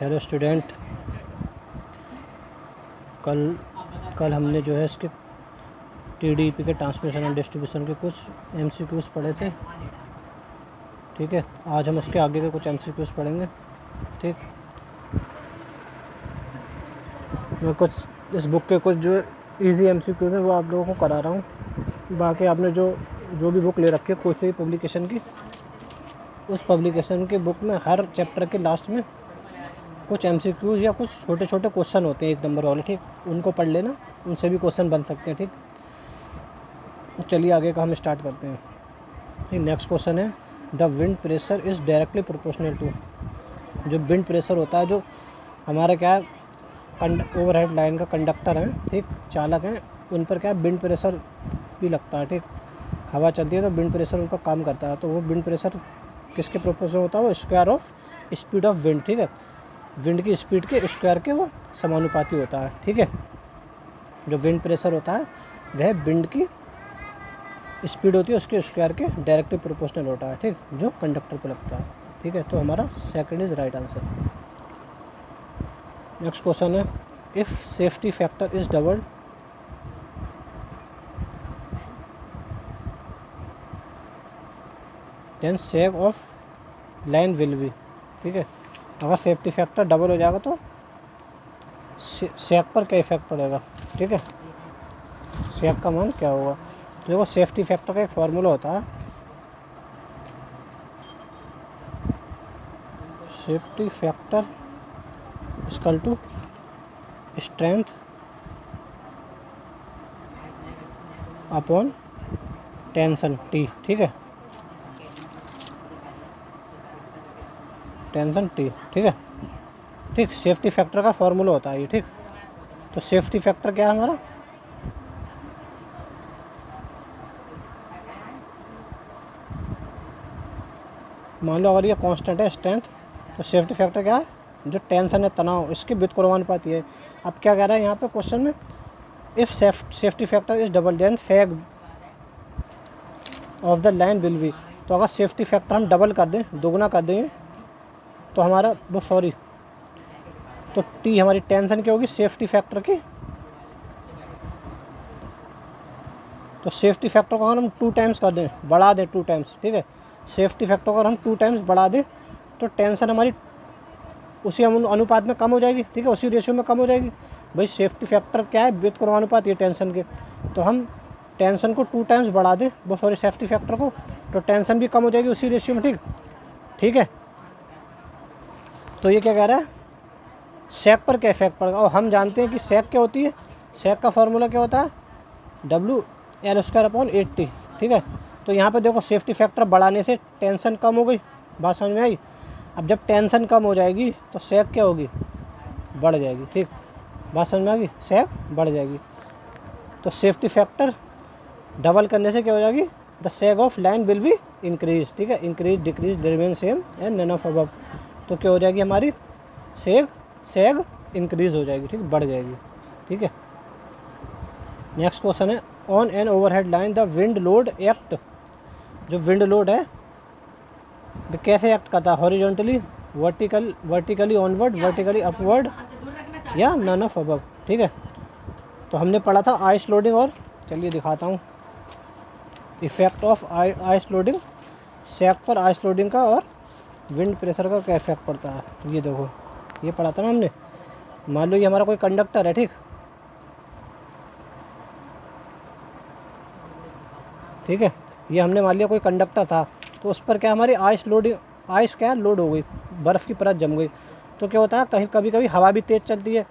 Hello student, कल कल हमने जो है इसके टीडीपी के ट्रांसमिशन एंड डिस्ट्रीब्यूशन के कुछ एमसीक्यूज़ पढ़े थे। ठीक है, आज हम उसके आगे के कुछ एमसीक्यूज़ पढ़ेंगे। ठीक, मैं कुछ इस बुक के कुछ जो इजी एमसीक्यूज़ हैं वो आप लोगों को करा रहा हूँ। बाकी आपने जो भी बुक ले रखी है कोई सी भी पब्लिकेशन की, उस पब्लिकेशन के बुक में हर चैप्टर के लास्ट में कुछ एमसीक्यूज़ या कुछ छोटे छोटे क्वेश्चन होते हैं 1 नंबर वाले। ठीक, उनको पढ़ लेना, उनसे भी क्वेश्चन बन सकते हैं। ठीक, चलिए आगे का हम स्टार्ट करते हैं। नेक्स्ट क्वेश्चन है, the wind pressure is directly proportional to. जो विंड प्रेशर होता है, जो हमारा क्या है ओवरहेड लाइन का कंडक्टर है, ठीक, चालक हैं, उन पर क्या है विंड प्रेशर भी लगता है। ठीक, हवा चलती है तो विंड प्रेशर उन पर काम करता है। तो वो विंड प्रेशर किसके प्रोपोर्शनल होता है? वो square of speed of wind. ठीक है, विंड की स्पीड के स्क्वायर के वो समानुपाती होता है। ठीक है, जो विंड प्रेशर होता है वह विंड की स्पीड होती है उसके स्क्वायर के डायरेक्टली प्रोपोर्शनल होता है। ठीक, जो कंडक्टर पे लगता है। ठीक है, तो हमारा second is right answer. Next question है, if safety factor is doubled then sag of line will be. ठीक है, अगर सेफ्टी फैक्टर डबल हो जाएगा तो सेग पर क्या इफेक्ट पड़ेगा? ठीक है, सेग का मान क्या होगा? तो देखो, सेफ्टी फैक्टर का एक फार्मूला होता है, safety factor equal to strength upon tension T. ठीक है, टेंशन टी। ठीक है, ठीक, सेफ्टी फैक्टर का फार्मूला होता है ये। ठीक, तो सेफ्टी फैक्टर क्या है हमारा? मान लो अगर ये कांस्टेंट है स्ट्रेंथ, तो सेफ्टी फैक्टर क्या है? जो टेंशन है, तनाव, इसके व्युत्क्रमानुपाती है। अब क्या कह रहा है यहाँ पे क्वेश्चन में, if safety factor is double then sag of the line will be. तो अगर सेफ्टी फैक्टर हम डबल कर दें, दोगुना कर देंगे, तो हमारा तो टी हमारी टेंशन की होगी सेफ्टी फैक्टर की। तो सेफ्टी फैक्टर को अगर हम 2 टाइम्स कर दें, बढ़ा दें 2 टाइम्स, ठीक है, सेफ्टी फैक्टर को अगर हम 2 टाइम्स बढ़ा दें तो टेंशन हमारी उसी अनुपात में कम हो जाएगी। ठीक है, उसी रेशियो में कम हो जाएगी। भाई सेफ्टी फैक्टर क्या है? व्युत्क्रमानुपात ये टेंशन के। तो हम टेंशन को 2 टाइम्स बढ़ा दें, सेफ्टी फैक्टर को, तो टेंशन भी कम हो जाएगी उसी रेशियो में। ठीक, ठीक है, तो ये क्या कह रहा है, सेक पर क्या इफेक्ट पड़ेगा? और हम जानते हैं कि सेक क्या होती है, सेक का फार्मूला क्या होता है? WL²/80। ठीक है, तो यहाँ पे देखो सेफ्टी फैक्टर बढ़ाने से टेंशन कम हो गई, बात समझ में आई? अब जब टेंशन कम हो जाएगी तो सेक क्या होगी? बढ़ जाएगी। ठीक, बात समझ में आ गई? सेक बढ़ जाएगी। तो सेफ्टी फैक्टर डबल करने से क्या हो जाएगी? The sag of line will be increase. ठीक है, increase decrease remain same and none of above. तो क्या हो जाएगी हमारी? सेग इंक्रीज हो जाएगी। ठीक, बढ़ जाएगी। ठीक है, नेक्स्ट क्वेश्चन है, on an overhead line the wind load act. जो विंड लोड है वो कैसे एक्ट करता है? Horizontally, vertically onward, vertically upward, या नन ऑफ अबव। ठीक है, तो हमने पढ़ा था आइस लोडिंग, और चलिए दिखाता हूँ इफेक्ट ऑफ आइस लोडिंग, सेक पर आइस लोडिंग का और विंड प्रेशर का क्या इफेक्ट पड़ता है। ये देखो, ये पढ़ा था ना हमने। मान लो ये हमारा कोई कंडक्टर है, ठीक, ठीक है, ये हमने मान लिया कोई कंडक्टर था, तो उस पर क्या हमारी आइस क्या लोड हो गई, बर्फ़ की परत जम गई। तो क्या होता है, कहीं कभी कभी हवा भी तेज़ चलती है,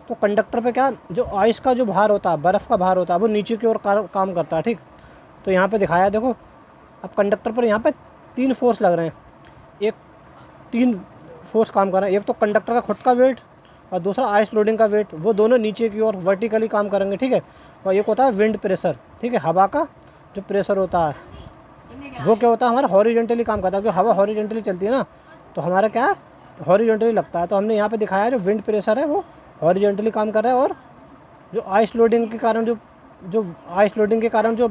तो कंडक्टर पे क्या जो आइस का जो भार होता है, बर्फ़ का भार होता है, वो नीचे की ओर काम करता है। ठीक, तो यहाँ पे दिखाया देखो, अब कंडक्टर पर यहाँ पे 3 फोर्स लग रहे हैं, एक 3 फोर्स काम कर रहे हैं। एक तो कंडक्टर का खुद का वेट और दूसरा आइस लोडिंग का वेट, वो दोनों नीचे की ओर वर्टिकली काम करेंगे। ठीक है, और एक होता है विंड प्रेशर। ठीक है, हवा का जो प्रेशर होता है वो क्या होता है, हमारा हॉरिजॉन्टली काम करता है, क्योंकि हवा हॉरिजॉन्टली चलती है ना, तो हमारा क्या हॉरिजॉन्टली लगता है। तो हमने यहाँ पे दिखाया है जो विंड प्रेशर है वो हॉरिजॉन्टली काम कर रहा है, और जो आइस लोडिंग के कारण जो आइस लोडिंग के कारण जो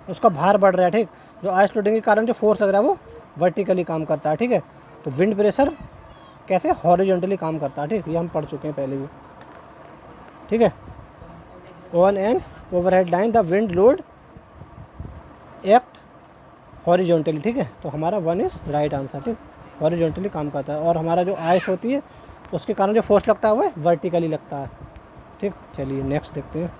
उसका भार बढ़ रहा है, ठीक, जो आइस लोडिंग के कारण जो फोर्स लग रहा है वो वर्टिकली काम करता है। ठीक है, तो विंड प्रेशर कैसे हॉरिजॉन्टली काम करता है, ठीक, ये हम पढ़ चुके हैं पहले भी, ठीक है। On an overhead line the wind load act horizontally, ठीक है। तो हमारा 1 इज़ राइट आंसर, ठीक, हॉरिजॉन्टली काम करता है। और हमारा जो आइस होती है उसके कारण जो फोर्स लगता है वो वर्टिकली लगता है, ठीक। चलिए नेक्स्ट देखते हैं।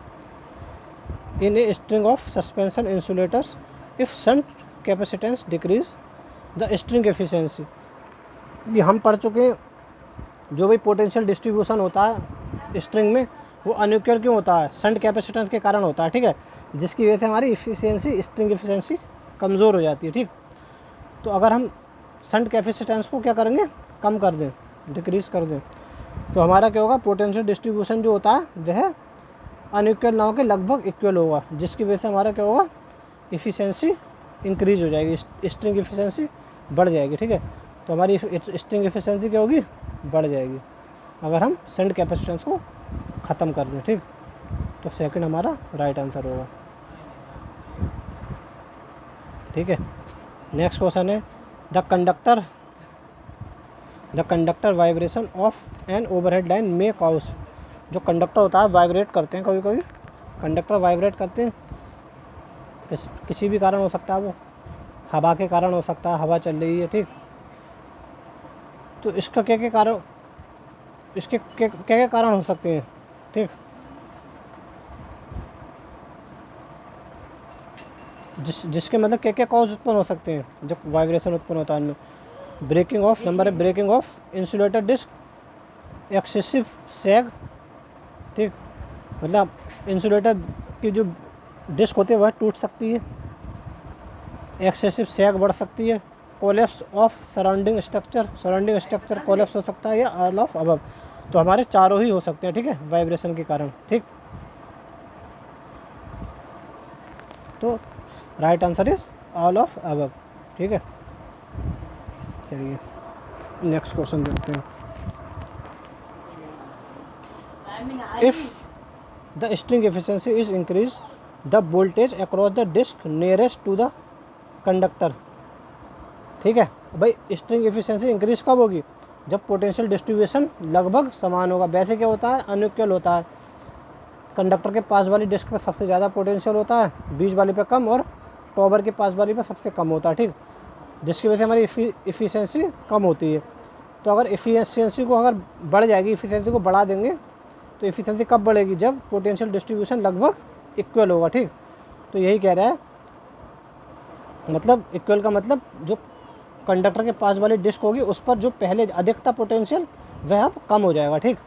In a string of suspension insulators if shunt capacitance decreases the string efficiency, ये हम पढ़ चुके हैं। जो भी पोटेंशियल डिस्ट्रीब्यूशन होता है स्ट्रिंग में वो अनइक्वल क्यों होता है, शंट कैपेसिटेंस के कारण होता है, ठीक है, जिसकी वजह से हमारी इफिशियंसी, स्ट्रिंग एफिशिएंसी कमज़ोर हो जाती है, ठीक। तो अगर हम शंट कैपेसिटेंस को क्या करेंगे, कम कर दें, डिक्रीज़ कर दें, तो हमारा क्या होगा, पोटेंशियल डिस्ट्रीब्यूशन जो होता है वह अनइक्वल ना होकर लगभग इक्वल होगा, जिसकी वजह से हमारा क्या होगा, इफ़िशियंसी इंक्रीज़ हो जाएगी, स्ट्रिंग एफिशिएंसी बढ़ जाएगी, ठीक है। तो हमारी स्ट्रिंग एफिशिएंसी क्या होगी, बढ़ जाएगी अगर हम शंट कैपेसिटेंस को ख़त्म कर दें, ठीक। तो सेकंड हमारा राइट आंसर होगा, ठीक है। नेक्स्ट क्वेश्चन है the conductor vibration of an overhead line में कॉज, जो कंडक्टर होता है वाइब्रेट करते हैं, कभी कभी कंडक्टर वाइब्रेट करते हैं, किसी भी कारण हो सकता है, वो हवा के कारण हो सकता है, हवा चल रही है, ठीक। तो इसका क्या क्या कारण, इसके क्या क्या कारण हो सकते हैं, ठीक। जिसके मतलब क्या क्या कॉज उत्पन्न हो सकते हैं जब वाइब्रेशन उत्पन्न होता है उनमें। ब्रेकिंग ऑफ, नंबर है breaking off insulator disc, excessive sag, ठीक, मतलब इंसुलेटर की जो डिस्क होती है वह टूट सकती है, एक्सेसिव सैग बढ़ सकती है, collapse of surrounding structure collapse हो सकता है, या ऑल ऑफ अबव। तो हमारे चारों ही हो सकते हैं, ठीक है, वाइब्रेशन के कारण, ठीक। तो right answer is all of above, ठीक है। चलिए नेक्स्ट क्वेश्चन देखते हैं। If the string efficiency is increase the voltage across the disc nearest to the conductor, ठीक है। भाई स्ट्रिंग एफिशिएंसी इंक्रीज कब होगी, जब पोटेंशियल डिस्ट्रीब्यूशन लगभग समान होगा। वैसे क्या होता है, अनइक्वल होता है, कंडक्टर के पास वाली डिस्क पर सबसे ज़्यादा पोटेंशियल होता है, बीच वाली पे कम, और टॉपर के पास वाली पे सबसे कम होता है, ठीक, जिसकी वजह से हमारी इफ़िशियंसी कम होती है। तो अगर इफ़िशियंसी को अगर बढ़ जाएगी, इफ़िशियंसी को बढ़ा देंगे, तो इफ़िशियंसी कब बढ़ेगी, जब पोटेंशियल डिस्ट्रीब्यूशन लगभग इक्वल होगा, ठीक। तो यही कह रहा है, मतलब इक्वल का मतलब जो कंडक्टर के पास वाली डिस्क होगी उस पर जो पहले अधिक था पोटेंशियल वह अब कम हो जाएगा, ठीक।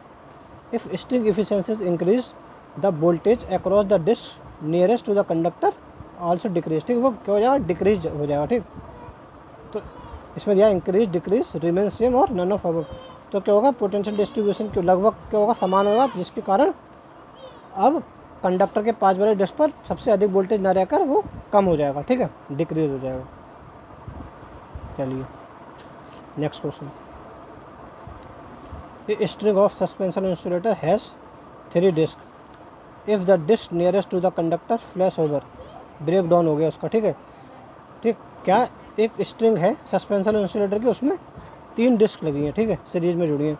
If string efficiency increase the voltage across the disc nearest to the conductor also decrease, ठीक, वो क्या हो जाएगा, डिक्रीज हो जाएगा, ठीक। तो इसमें दिया इंक्रीज, डिक्रीज, रिमेन सेम और नन ऑफ अबव। तो क्या होगा, पोटेंशियल डिस्ट्रीब्यूशन के लगभग क्या होगा, समान होगा, जिसके कारण अब कंडक्टर के पास वाले डिस्क पर सबसे अधिक वोल्टेज न रहकर वो कम हो जाएगा, ठीक है, डिक्रीज हो जाएगा। चलिए next question. A string of suspension insulator has 3 disc if the disc nearest to the conductor flash over, break down हो गया उसका, ठीक है, ठीक। क्या एक स्ट्रिंग है सस्पेंशन इंसुलेटर की, उसमें 3 डिस्क लगी हैं, ठीक है, सीरीज में जुड़ी हैं।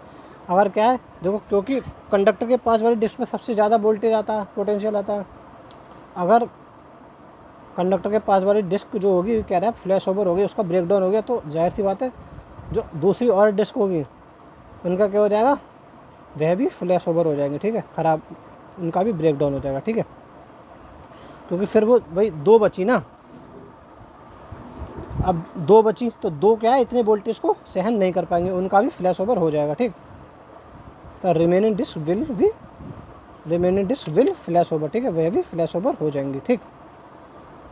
अगर क्या है देखो, क्योंकि कंडक्टर के पास वाली डिस्क में सबसे ज़्यादा वोल्टेज आता है, पोटेंशियल आता है, अगर कंडक्टर के पास वाली डिस्क जो होगी, कह रहा है फ्लैश ओवर हो गई, उसका ब्रेक डाउन हो गया, तो जाहिर सी बात है जो दूसरी और डिस्क होगी उनका क्या हो जाएगा, वह भी फ्लैश ओवर हो जाएंगे, ठीक है, ख़राब, उनका भी ब्रेक डाउन हो जाएगा, ठीक है। क्योंकि फिर वो भाई 2 बची ना, अब 2 बची तो 2 क्या है, इतने वोल्टेज को सहन नहीं कर पाएंगे, उनका भी फ्लैश ओवर हो जाएगा, ठीक। तो remaining disc will flash over, ठीक है, वह भी फ्लैश ओवर हो जाएंगी, ठीक।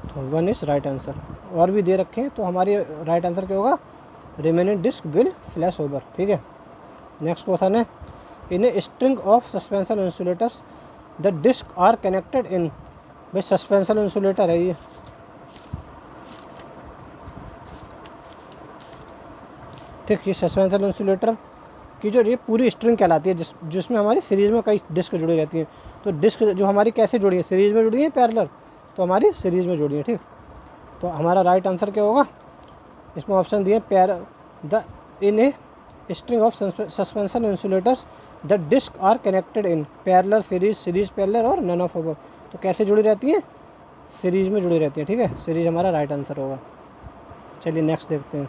तो 1 इज़ राइट आंसर। और भी दे रखे हैं, तो हमारी राइट आंसर क्या होगा, remaining disc will flash over, ठीक है। नेक्स्ट क्वेश्चन है, in a string of suspension insulators the disc are connected in, भाई सस्पेंशन इंसुलेटर है ये, ठीक। ये सस्पेंशन इंसुलेटर की जो ये पूरी स्ट्रिंग कहलाती है, जिसमें हमारी सीरीज़ में कई डिस्क जुड़ी रहती हैं। तो डिस्क जो हमारी कैसे जुड़ी है, सीरीज़ में जुड़ी है, पैरेलल, तो हमारी सीरीज़ में जुड़ी है, ठीक। तो हमारा राइट आंसर क्या होगा, इसमें ऑप्शन दिए the in a string of suspension insulators the disc are connected in parallel, series parallel और नन ऑफ अबव। तो कैसे जुड़ी रहती हैं? सीरीज में जुड़ी रहती है, ठीक है। सीरीज हमारा राइट आंसर होगा। चलिए नेक्स्ट देखते हैं।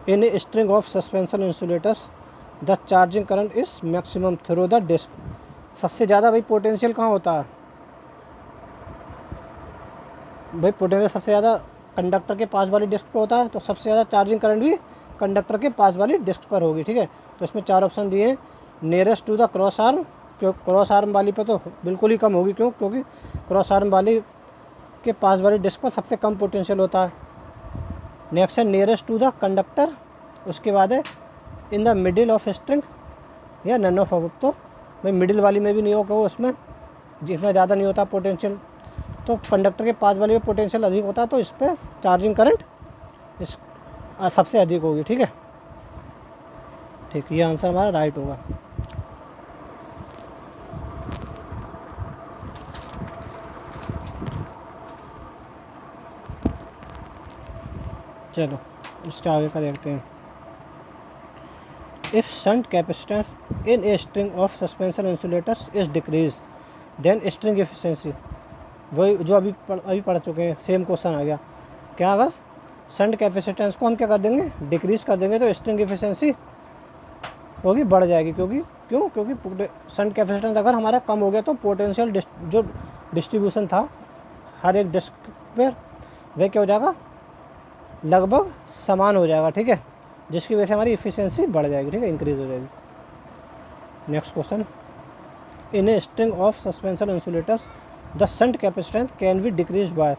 In a string of suspension insulators the charging current is maximum through the disc. सबसे ज़्यादा भाई पोटेंशियल कहाँ होता है? भाई पोटेंशियल सबसे ज़्यादा कंडक्टर के पास वाली डिस्क पे होता है, तो सबसे ज़्यादा चार्जिंग करंट भी कंडक्टर के पास वाली डिस्क पर होगी, ठीक है। तो इसमें 4 ऑप्शन दिए हैं। Nearest to the cross arm, क्यों क्रॉस आर्म वाली पे तो बिल्कुल ही कम होगी, क्योंकि क्रॉस आर्म वाली के पास वाली डिस्क पर सबसे कम पोटेंशियल होता है। नेक्स्ट है नियरेस्ट टू द कंडक्टर, उसके बाद है in the middle of string या नन ऑफ अबव। तो भाई मिडिल वाली में भी नहीं होगा, वो उसमें जितना ज़्यादा नहीं होता पोटेंशियल, तो कंडक्टर के पास वाली में पोटेंशियल अधिक होता है, तो इस पर चार्जिंग करंट इस सबसे अधिक होगी, ठीक है। ठीक, ये आंसर हमारा राइट होगा। चलो इसके आगे का देखते हैं। If shunt capacitance in a string of suspension insulators is decrease then string efficiency. वही जो अभी पढ़ चुके हैं, सेम क्वेश्चन आ गया। क्या अगर शंट कैपेसिटेंस को हम क्या कर देंगे? डिक्रीज कर देंगे, तो स्ट्रिंग एफिशिएंसी होगी बढ़ जाएगी। क्योंकि शंट कैपेसिटेंस अगर हमारा कम हो गया तो पोटेंशियल जो डिस्ट्रीब्यूशन था हर एक डिस्क पर, वह क्या हो जाएगा? लगभग समान हो जाएगा, ठीक है, जिसकी वजह से हमारी इफिशियंसी बढ़ जाएगी, ठीक है, इंक्रीज हो जाएगी। Next question. In a string of suspension insulators the shunt capacitance can be decrease by,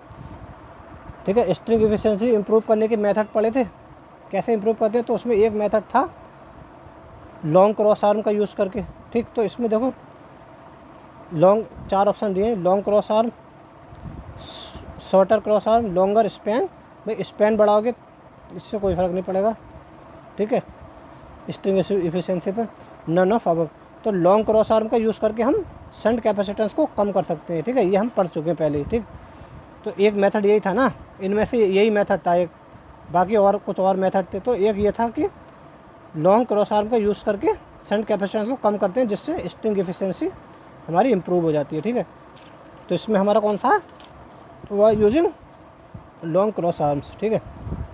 ठीक है। स्ट्रिंग इफिशियंसी इंप्रूव करने के मेथड पढ़े थे, कैसे इंप्रूव करते हैं? तो उसमें एक मेथड था लॉन्ग क्रॉस आर्म का यूज़ करके, ठीक। तो इसमें देखो लॉन्ग 4 ऑप्शन दिए, long cross arm, shorter cross arm, longer span. भाई स्पैन बढ़ाओगे इससे कोई फ़र्क नहीं पड़ेगा, ठीक है, स्ट्रिंग इफिशियंसी पे। नन ऑफ अबव, तो लॉन्ग क्रॉस आर्म का यूज़ करके हम शंट कैपेसिटेंस को कम कर सकते हैं, ठीक है, ये हम पढ़ चुके हैं पहले ही, ठीक। तो एक मेथड यही था ना, इनमें से यही मेथड था एक, बाकी और कुछ और मेथड थे। तो एक ये था कि लॉन्ग क्रॉस आर्म का यूज़ करके शंट कैपेसिटेंस को कम करते हैं, जिससे स्ट्रिंग एफिशिएंसी हमारी इम्प्रूव हो जाती है, ठीक है। तो इसमें हमारा कौन सा हुआ? यूजिंग लॉन्ग क्रॉस आर्म्स, ठीक है।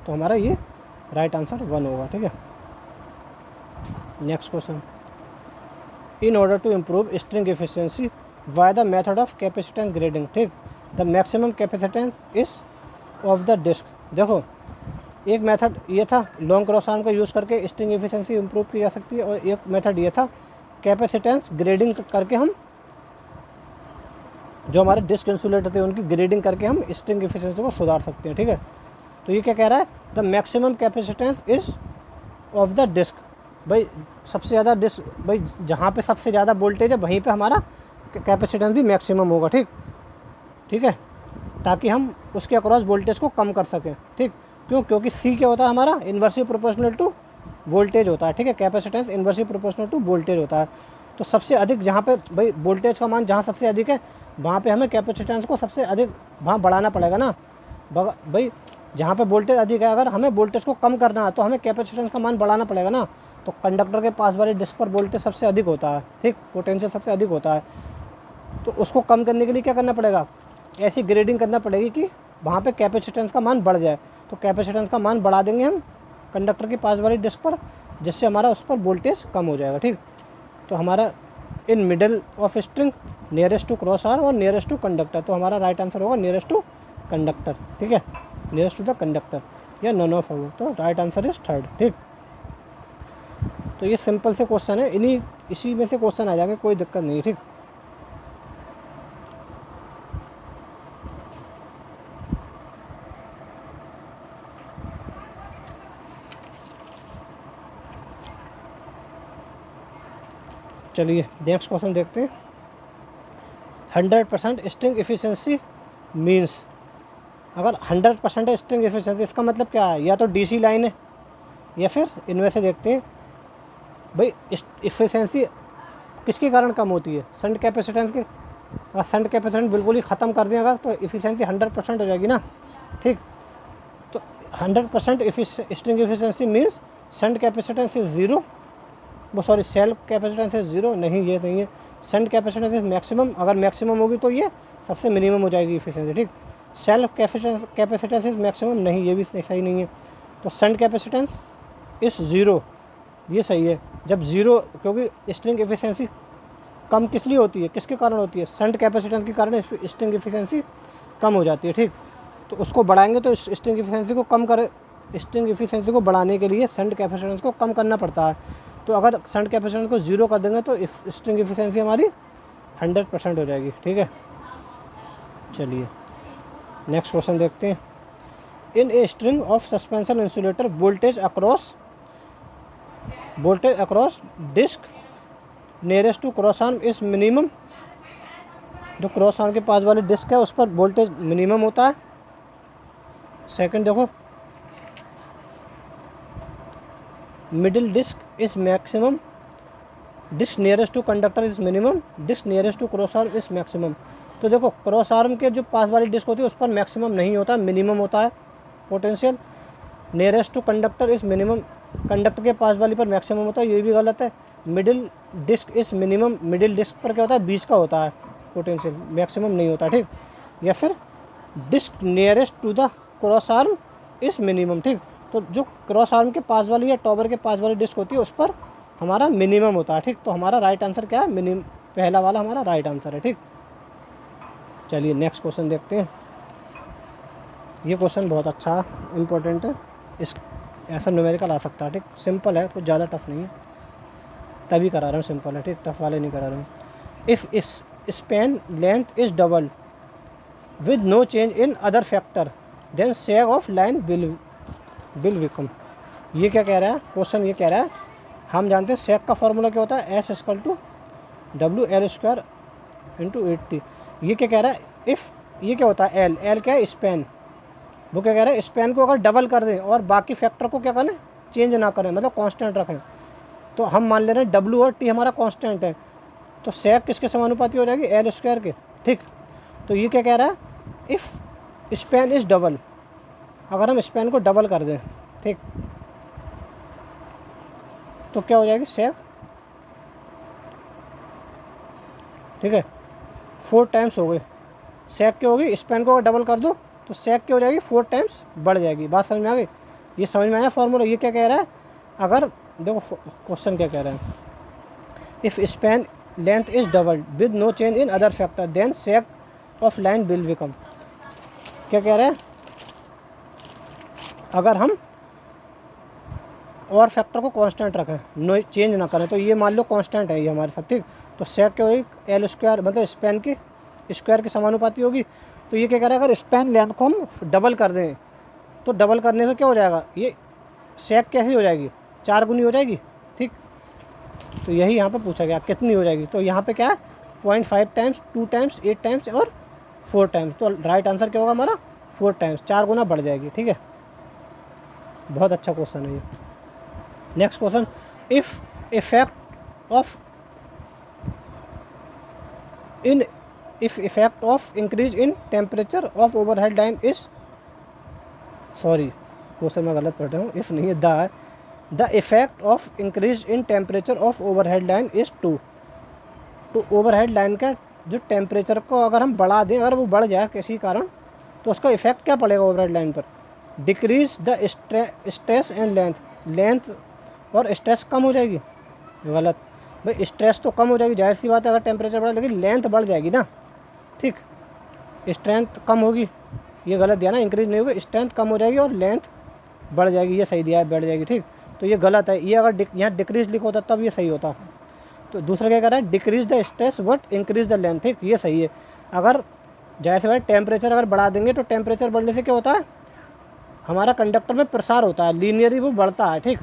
तो हमारा ये राइट आंसर 1 होगा, ठीक है। Next question. In order to improve string efficiency by the method of capacitance grading, ठीक, the maximum capacitance is of the disc. देखो एक मेथड ये था लॉन्ग क्रॉस आर्म का यूज़ करके स्ट्रिंग एफिशिएंसी इंप्रूव की जा सकती है, और एक मेथड ये था कैपेसिटेंस ग्रेडिंग करके हम जो हमारे डिस्क इंसुलेटर थे उनकी ग्रेडिंग करके हम स्ट्रिंग एफिशिएंसी को सुधार सकते हैं, ठीक है। तो ये क्या कह रहा है? The maximum capacitance is of the disc. भाई सबसे ज़्यादा डिस्क, भाई जहाँ पे सबसे ज़्यादा वोल्टेज है वहीं पे हमारा कैपेसिटेंस भी मैक्सिमम होगा, ठीक है, ताकि हम उसके अक्रॉस वोल्टेज को कम कर सकें, ठीक। क्योंकि सी क्या होता है हमारा? इन्वर्सली प्रोपोर्शनल टू वोल्टेज होता है, ठीक है। Capacitance inversely proportional to voltage होता है। तो सबसे अधिक जहाँ पे भाई वोल्टेज का मान जहाँ सबसे अधिक है, वहाँ पे हमें कैपेसिटेंस को सबसे अधिक वहाँ बढ़ाना पड़ेगा ना। भाई जहाँ पे वोल्टेज अधिक है, अगर हमें वोल्टेज को कम करना है तो हमें कैपेसिटेंस का मान बढ़ाना पड़ेगा ना। तो कंडक्टर के पास वाली डिस्क पर वोल्टेज सबसे अधिक होता है, ठीक, पोटेंशियल सबसे अधिक होता है। तो उसको कम करने के लिए क्या करना पड़ेगा? ऐसी ग्रेडिंग करना पड़ेगी कि वहाँ पे कैपेसिटेंस का मान बढ़ जाए। तो कैपेसिटेंस का मान बढ़ा देंगे हम कंडक्टर के पास वाली डिस्क पर, जिससे हमारा उस पर वोल्टेज कम हो जाएगा, ठीक। तो हमारा in middle of string, nearest to cross arm और नियरेस्ट टू कंडक्टर। तो हमारा राइट आंसर होगा नियरेस्ट टू कंडक्टर, ठीक है, नियरेस्ट टू द कंडक्टर या नन ऑफ अबव। तो राइट आंसर इज 3rd, ठीक। तो ये सिंपल से क्वेश्चन है, इसी में से क्वेश्चन आ जाएंगे, कोई दिक्कत नहीं, ठीक। चलिए नेक्स्ट क्वेश्चन देखते हैं। 100% स्ट्रिंग एफिशिएंसी मीन्स, अगर 100% स्ट्रिंग एफिशिएंसी, इसका मतलब क्या है? या तो डीसी लाइन है, या फिर इनमें से देखते हैं भाई एफिशिएंसी किसके कारण कम होती है? शंट कैपेसिटेंस के। अगर शंट कैपेसिटेंस बिल्कुल ही ख़त्म कर दें अगर, तो एफिशिएंसी 100% हो जाएगी ना, ठीक। तो 100% string efficiency means shunt capacitance is zero, वो sorry self capacitance is zero, नहीं ये नहीं है। शंट कैपेसिटेंस इज मैक्सिमम, अगर मैक्सिमम होगी तो ये सबसे मिनिमम हो जाएगी एफिशिएंसी, ठीक। सेल्फ कैपेसिटेंस इज मैक्सिमम, नहीं ये भी सही नहीं है। तो शंट कैपेसिटेंस इज ज़ीरो, ये सही है। जब ज़ीरो, क्योंकि स्ट्रिंग एफिशिएंसी कम किस लिए होती है, किसके कारण होती है, शंट कैपेसिटेंस के कारण स्ट्रिंग एफिशिएंसी कम हो जाती है, ठीक। तो उसको बढ़ाएंगे तो स्ट्रिंग एफिशिएंसी को कम करे, स्ट्रिंग एफिशिएंसी को बढ़ाने के लिए शंट कैपेसिटेंस को कम करना पड़ता है। तो अगर शंट कैपेसिटेंस को ज़ीरो कर देंगे तो स्ट्रिंग एफिशिएंसी हमारी 100% हो जाएगी, ठीक है। चलिए नेक्स्ट क्वेश्चन देखते हैं। In a string of suspension insulator voltage across disc nearest to cross arm is minimum, जो क्रॉस आर्म के पास वाली डिस्क है उस पर वोल्टेज मिनिमम होता है। सेकंड देखो, middle disc is maximum, disc nearest to conductor is minimum, disc nearest to cross arm is maximum. तो देखो क्रॉस आर्म के जो पास वाली डिस्क होती है उस पर मैक्सिमम नहीं होता, मिनिमम होता है potential. Nearest to conductor is minimum, conductor के पास वाली पर मैक्सिमम होता है, ये भी गलत है। Middle disc is minimum, middle disc पर क्या होता है, बीच का होता है पोटेंशियल, मैक्सिमम नहीं होता, ठीक। या फिर disc nearest to the cross arm is minimum, ठीक। तो जो क्रॉस आर्म के पास वाली या टॉबर के पास वाली डिस्क होती है उस पर हमारा मिनिमम होता है, ठीक। तो हमारा राइट आंसर क्या है, मिनिमम, पहला वाला हमारा राइट आंसर है, ठीक। चलिए नेक्स्ट क्वेश्चन देखते हैं। ये क्वेश्चन बहुत अच्छा है, इम्पोर्टेंट है, इस ऐसा न्यूमेरिकल आ सकता है, ठीक। सिंपल है, कुछ ज़्यादा टफ नहीं है, तभी करा रहा हूँ सिंपल है, ठीक, टफ वाले नहीं करा रहा हूँ। If span length is double with no change in other factor then sag of line will become. ये क्या कह रहा है क्वेश्चन, ये कह रहा है, हम जानते हैं सेग का फॉर्मूला क्या होता है, S equal to W L square into 80। ये क्या कह रहा है, इफ़, ये क्या होता है, एल क्या है, स्पैन। वो क्या कह रहा है, स्पैन को अगर डबल कर दें और बाकी फैक्टर को क्या करें, चेंज ना करें, मतलब कांस्टेंट रखें। तो हम मान ले रहे हैं डब्ल्यू और टी हमारा कांस्टेंट है, तो सेक किसके समानुपाती हो जाएगी, एल स्क्वायर के, ठीक। तो ये क्या कह रहा है, इफ़ स्पैन इज़ डबल, अगर हम स्पैन को डबल कर दें, ठीक, तो क्या हो जाएगी, सेक, ठीक है, 4 टाइम्स हो गई सेक क्या होगी, स्पैन को अगर डबल कर दो तो सेक क्या हो जाएगी, 4 टाइम्स बढ़ जाएगी। बात समझ में आ गई, ये समझ में आया फॉर्मूला। ये क्या कह रहा है, अगर देखो क्वेश्चन क्या कह रहा है, if span length is double with no change in other factor then sag of line will become. क्या कह रहा है, अगर हम और फैक्टर को कांस्टेंट रखें, नो चेंज ना करें, तो ये मान लो कांस्टेंट है ये हमारे सब, ठीक। तो सेक क्या होगी, एल स्क्वायर, मतलब स्पैन की स्क्वायर के समानुपाती होगी। तो ये क्या कह रहा है, अगर स्पैन लेंथ को हम डबल कर दें तो डबल करने से क्या हो जाएगा, ये सेक कैसी हो जाएगी, 4 गुनी हो जाएगी, ठीक। तो यही यहाँ पे पूछा गया कितनी हो जाएगी, तो यहाँ पे क्या है 0.5 टाइम्स, 2 टाइम्स, 8 टाइम्स और 4 टाइम्स। तो राइट आंसर क्या होगा हमारा 4 टाइम्स, 4 गुना बढ़ जाएगी, ठीक है। बहुत अच्छा क्वेश्चन है ये। Next question, if effect of increase in temperature of overhead line is, sorry question मैं गलत पढ़ रहा हूँ, इफ़ नहीं है, the effect of increase in temperature of overhead line is 2। तो ओवरहेड लाइन का जो टेम्परेचर को अगर हम बढ़ा दें, अगर वो बढ़ जाए किसी कारण, तो उसका इफेक्ट क्या पड़ेगा ओवरहेड लाइन पर, decrease the stress and length और स्ट्रेस कम हो जाएगी। गलत भाई, स्ट्रेस तो कम हो जाएगी, जाहिर सी बात है, अगर टेम्परेचर बढ़ा, लेकिन लेंथ बढ़ जाएगी ना, ठीक। स्ट्रेंथ कम होगी, ये गलत दिया ना, इंक्रीज नहीं होगी, स्ट्रेंथ कम हो जाएगी और लेंथ बढ़ जाएगी, ये सही दिया है, बढ़ जाएगी, ठीक। तो ये गलत है, ये अगर यहाँ डिक्रीज लिखा होता तब ये सही होता। तो दूसरा क्या कर रहा है, decrease the stress but increase the length, ठीक, ये सही है। अगर जाहिर सी बात टेम्परेचर अगर बढ़ा देंगे तो टेम्परेचर बढ़ने से क्या होता है, हमारा कंडक्टर में प्रसार होता है, लीनियरली वो बढ़ता है, ठीक,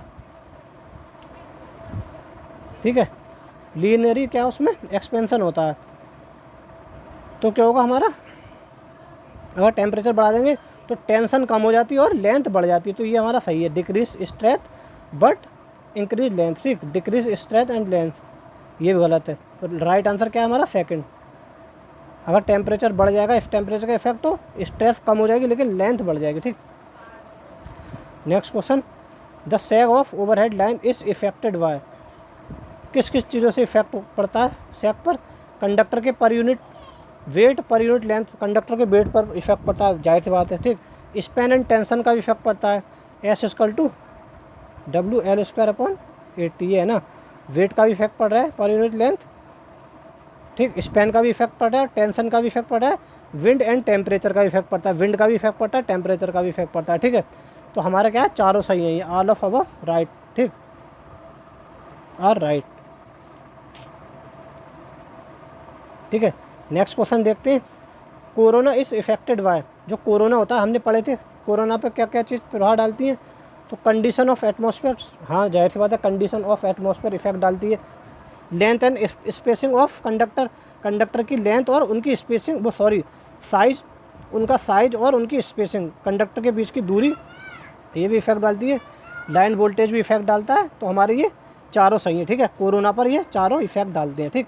ठीक है। लीनियरली क्या उसमें एक्सपेंशन होता है। तो क्या होगा हमारा, अगर टेम्परेचर बढ़ा देंगे तो टेंशन कम हो जाती है और लेंथ बढ़ जाती है। तो ये हमारा सही है, decrease strength but increase length, ठीक, डिक्रीज स्ट्रेंथ एंड लेंथ, ये भी गलत है। तो राइट आंसर क्या है हमारा सेकंड। अगर टेम्परेचर बढ़ जाएगा, इस टेम्परेचर का इफेक्ट हो, स्ट्रेस कम हो जाएगी लेकिन लेंथ बढ़ जाएगी, ठीक। Next question, the sag of overhead line is affected by, किस किस चीज़ों से इफेक्ट पड़ता है सैग पर? कंडक्टर के per unit weight, per unit length, conductor के वेट पर इफेक्ट पड़ता है, जाहिर सी बात है, ठीक। स्पैन एंड टेंशन का भी इफेक्ट पड़ता है, S equal to W L square upon 80, ये है ना। वेट का भी इफेक्ट पड़ रहा है, पर यूनिट लेंथ, ठीक। स्पैन का भी इफेक्ट पड़ रहा है, टेंशन का भी इफेक्ट पड़ रहा है, विंड एंड टेम्परेचर का भी इफेक्ट पड़ता है, विंड का भी इफेक्ट पड़ता है, टेम्परेचर का भी इफेक्ट पड़ता है, ठीक है। तो हमारा क्या है, चारों सही है, ये ऑल ऑफ अबव राइट, ठीक, आर राइट, ठीक है। नेक्स्ट क्वेश्चन देखते हैं, कोरोना इज इफेक्टेड बाय, जो कोरोना होता है हमने पढ़े थे, कोरोना पे क्या क्या चीज़ प्रभाव डालती है? तो कंडीशन ऑफ एटमॉस्फेयर, हाँ जाहिर सी बात है, कंडीशन ऑफ एटमॉस्फेयर इफेक्ट डालती है। Length and spacing of conductor, conductor की लेंथ और उनकी स्पेसिंग, वो सॉरी साइज, उनका साइज और उनकी स्पेसिंग, कंडक्टर के बीच की दूरी, ये भी इफेक्ट डालती है। लाइन वोल्टेज भी इफेक्ट डालता है। तो हमारे ये चारों सही है, ठीक है। कोरोना पर ये चारों इफेक्ट डालते हैं, ठीक।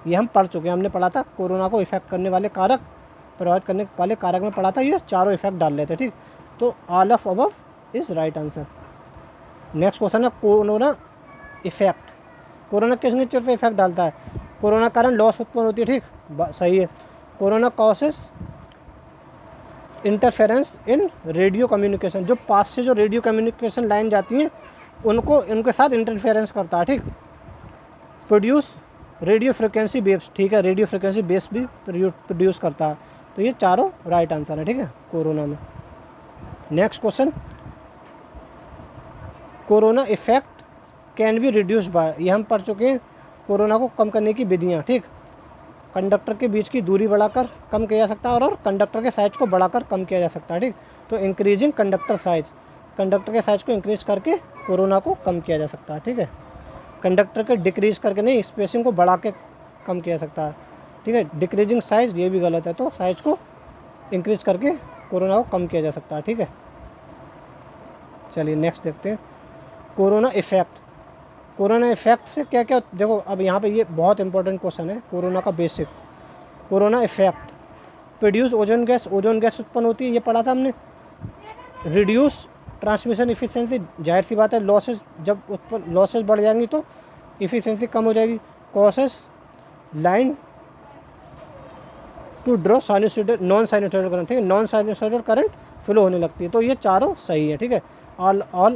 ये हम पढ़ चुके हैं, हमने पढ़ा था कोरोना को इफेक्ट करने वाले कारक, प्रभावित करने वाले कारक में पढ़ा था, ये चारों इफेक्ट डाल लेते हैं, ठीक। तो all of above is right answer. Next question है, कोरोना इफेक्ट, कोरोना किस नेचर पे इफेक्ट डालता है? कोरोना कारण लॉस उत्पन्न होती है, ठीक, सही है। कोरोना कॉसेस इंटरफेरेंस इन रेडियो कम्युनिकेशन, जो पास से जो रेडियो कम्युनिकेशन लाइन जाती हैं उनको, इनके साथ इंटरफेरेंस करता है, ठीक। प्रोड्यूस रेडियो फ्रिक्वेंसी वेव्स, ठीक है, रेडियो फ्रिक्वेंसी वेव्स भी प्रोड्यूस करता है। तो ये चारों राइट आंसर है, ठीक है, कोरोना में। Next question, corona effect can be reduce by, ये हम पढ़ चुके हैं, कोरोना को कम करने की विधियाँ, ठीक। कंडक्टर के बीच की दूरी बढ़ाकर कम किया जा सकता है और कंडक्टर के साइज को बढ़ाकर कम किया जा सकता है, ठीक। तो इंक्रीजिंग कंडक्टर साइज, कंडक्टर के साइज को इंक्रीज करके कोरोना को कम किया जा सकता है, ठीक है। कंडक्टर के डिक्रीज करके नहीं, स्पेसिंग को बढ़ा के कम किया जा सकता है, ठीक है। डिक्रीजिंग साइज ये भी गलत है, तो साइज को इंक्रीज करके कोरोना को कम किया जा सकता है, ठीक है। चलिए नेक्स्ट देखते हैं, कोरोना इफेक्ट, कोरोना इफेक्ट से क्या क्या, देखो अब यहाँ पे ये बहुत इंपॉर्टेंट क्वेश्चन है, कोरोना का basic. Corona effect produce ozone gas, ozone gas उत्पन्न होती है, ये पढ़ा था हमने। रिड्यूस ट्रांसमिशन इफिशिएंसी, जाहिर सी बात है, लॉसेज जब उत्पन्न, लॉसेज बढ़ जाएंगी तो इफिशिएंसी कम हो जाएगी। Causes line to draw sinusoidal, non sinusoidal current, ठीक है, नॉन साइनसॉइडल करंट फ्लो होने लगती है। तो ये चारों सही है, ठीक है, ऑल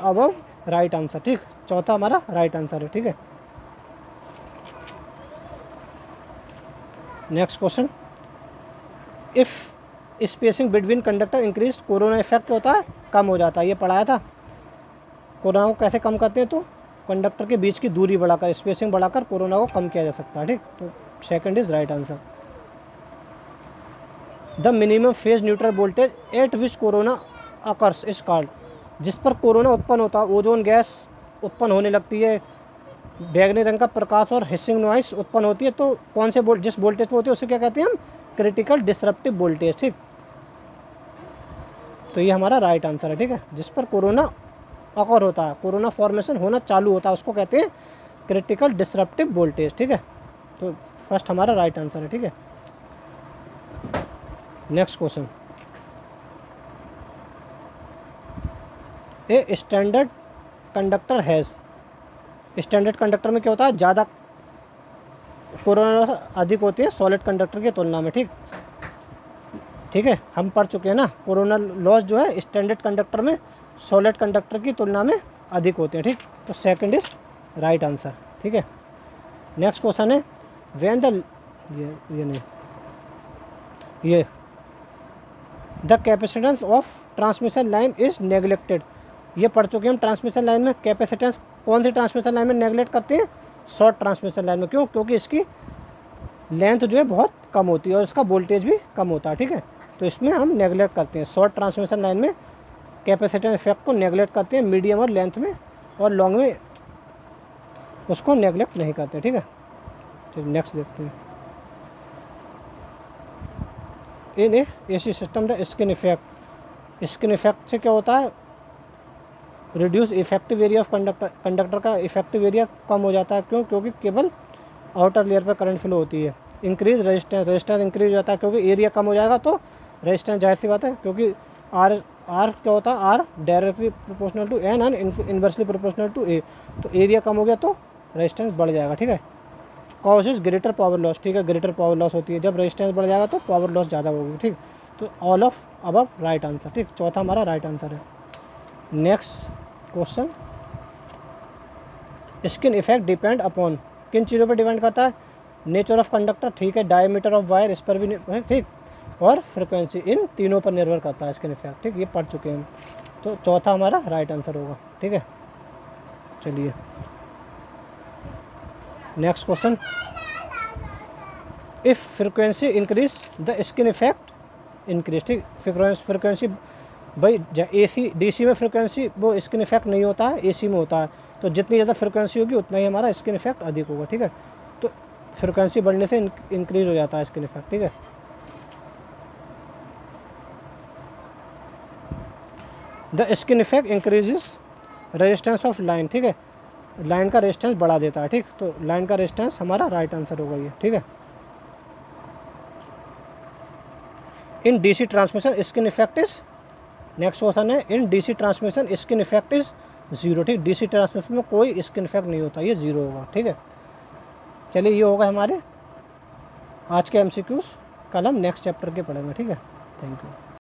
अबव राइट आंसर, ठीक। चौथा हमारा राइट आंसर है, ठीक है। Next question, if spacing between conductor increase, corona effect क्या होता है, कम हो जाता है, ये पढ़ाया था। कोरोना को कैसे कम करते हैं? तो कंडक्टर के बीच की दूरी बढ़ाकर, स्पेसिंग बढ़ाकर कोरोना को कम किया जा सकता है, ठीक। तो second is right answer. The minimum phase neutral voltage at which corona occurs is called, जिस पर कोरोना उत्पन्न होता है, ओजोन गैस उत्पन्न होने लगती है, बैगनी रंग का प्रकाश और हिसिंग नॉइस उत्पन्न होती है, तो कौन से जिस वोल्टेज पर होती है उसे क्या कहते हैं हम? क्रिटिकल डिसरप्टिव वोल्टेज, ठीक। तो ये हमारा राइट आंसर है, ठीक है। जिस पर कोरोना अकर होता है, कोरोना फॉर्मेशन होना चालू होता है, उसको कहते हैं क्रिटिकल डिसरप्टिव वोल्टेज, ठीक है। तो फर्स्ट हमारा राइट आंसर है, ठीक है। Next question, a standard conductor has, standard conductor में क्या होता है, ज़्यादा कोरोना अधिक होती है सॉलिड कंडक्टर की तुलना में, ठीक, ठीक है। हम पढ़ चुके हैं ना, कोरोना लॉस जो है स्टैंडर्ड कंडक्टर में सॉलिड कंडक्टर की तुलना में अधिक होते हैं, ठीक। तो सेकंड इज राइट आंसर, ठीक है। नेक्स्ट क्वेश्चन है, व्हेन द, ये नहीं, ये the capacitance of transmission line is neglected, ये पढ़ चुके हैं हम। ट्रांसमिशन लाइन में कैपेसिटेंस, कौन सी ट्रांसमिशन लाइन में नेग्लेक्ट करते हैं? शॉर्ट ट्रांसमिशन लाइन में। क्यों? क्योंकि इसकी लेंथ जो है बहुत कम होती है और इसका वोल्टेज भी कम होता है, ठीक है। तो इसमें हम नेग्लेक्ट करते हैं, शॉर्ट ट्रांसमिशन लाइन में कैपेसिटेंस इफेक्ट को नेग्लेक्ट करते हैं, मीडियम और लेंथ में, और लॉन्ग में उसको नेग्लेक्ट नहीं करते, ठीक है। तो नेक्स्ट देखते हैं, in AC system the skin effect, skin effect से क्या होता है? Reduce effective area of conductor, conductor का इफेक्टिव एरिया कम हो जाता है। क्यों? क्योंकि केवल आउटर लेयर पर करंट फ्लो होती है। इंक्रीज रेजिस्टेंस, रेजिस्टेंस इंक्रीज हो जाता है क्योंकि एरिया कम हो जाएगा तो रेजिस्टेंस, जाहिर सी बात है, क्योंकि आर क्या होता है, R directly proportional to N and inversely proportional to A. तो एरिया कम हो गया तो रेजिस्टेंस बढ़ जाएगा, ठीक है। Cause is greater power loss, ठीक है, ग्रेटर पावर लॉस होती है जब रेजिस्टेंस बढ़ जाएगा तो पावर लॉस ज़्यादा होगी, ठीक। तो all of above right answer, ठीक, चौथा हमारा राइट आंसर है। Next question, skin effect depend upon, किन चीज़ों पर डिपेंड करता है, नेचर ऑफ कंडक्टर, ठीक है, डायमीटर ऑफ वायर, इस पर भी ठीक, और फ्रिक्वेंसी, इन तीनों पर निर्भर करता है स्किन इफेक्ट, ठीक, ये पढ़ चुके हैं हम। तो चौथा हमारा राइट आंसर होगा, ठीक है। चलिए next question, if frequency increase the skin effect increase, ठीक, फ्रिक्वेंसी भाई AC DC में फ्रिक्वेंसी वो स्किन इफेक्ट नहीं होता है, AC में होता है। तो जितनी ज़्यादा फ्रिक्वेंसी होगी उतना ही हमारा स्किन इफेक्ट अधिक होगा, ठीक है। तो फ्रिक्वेंसी बढ़ने से इंक्रीज हो जाता है स्किन इफेक्ट, ठीक है। The skin effect increases resistance of line, ठीक है, लाइन का रेजिस्टेंस बढ़ा देता है, ठीक। तो लाइन का रेजिस्टेंस हमारा राइट आंसर होगा ये, ठीक है। इन DC transmission skin effect is, next question है, इन DC transmission skin effect is zero, ठीक, DC ट्रांसमिशन में कोई स्किन इफेक्ट नहीं होता, ये जीरो होगा, ठीक है। चलिए ये होगा हमारे आज के MCQs, कल हम नेक्स्ट चैप्टर के पढ़ेंगे, ठीक है। Thank you.